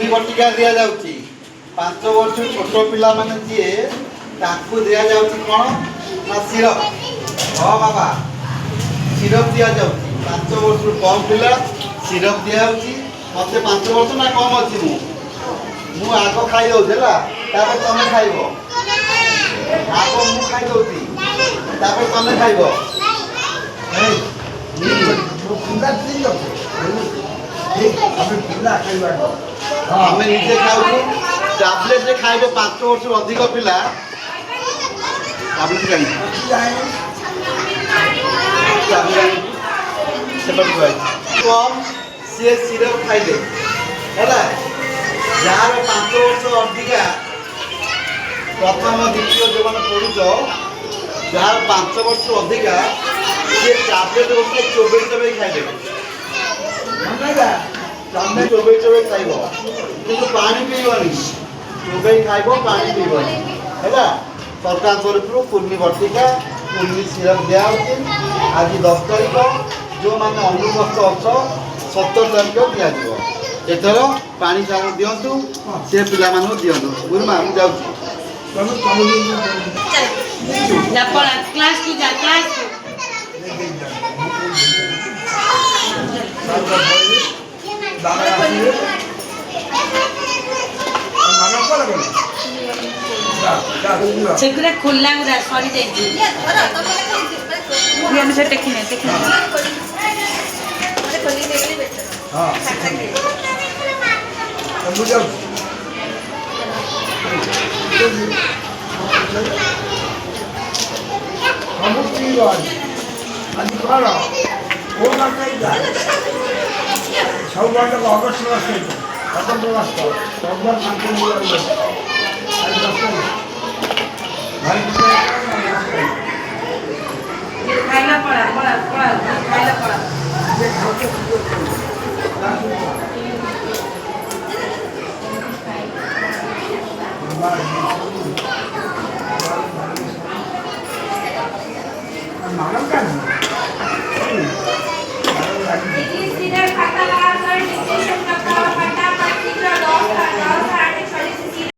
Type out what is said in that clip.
पूर्णी बटिका दिया जाउची 5 वर्ष छोट पिला माने जे ताकू दिया जाउची कोन ना सिरप। हां बाबा सिरप दिया जाउची 5 वर्ष कम पिला सिरप दिया जाउची मते 5 वर्ष ना कम अछि मु आगो खाइ दउ देला तापर तमे खाइबो आगो मु खाइ दउती तापर तमे खाइबो ए पुंगा तीन लोग ठीक हमें पिला खाइबा आमे निजे खाउछु टैबलेट रे खाइबो 5 वर्ष अधिक पिला टैबलेट खाइ कम से सिरप खाइले हैला जार 5 वर्ष अधिका प्रथम द्वितीय जो मैंने पढ़ुच जार 5 वर्ष अधिका से टैबलेट गोटे चोबई चोबई खाइले चोबई चोबई खाइब किंतु पानी पीबनी चोबई खाइब पानी पीबनी है सरकार तरफ पूर्णी बटिका पूर्णी सिरप दिया आज 10 तारीख जो मैंने अनुपस्थ अच 17 तारीख दिया एथर पानी चाउल दिंतु से पिला दिंतु गुरुमा मुझे जाऊँ क्लास की जा क्लास सेगुरा खुला गुरा सरी जाइछि हम से टेकिने खोली देले बेटर हां मुझे हम की बात आज करा वो ना नहीं जा सब बात को अगस्त मास में खत्म हो गया सब बात शांति हो गई आज दस्तक भाई खाइला पड़ा खाइला पड़ा ये खाते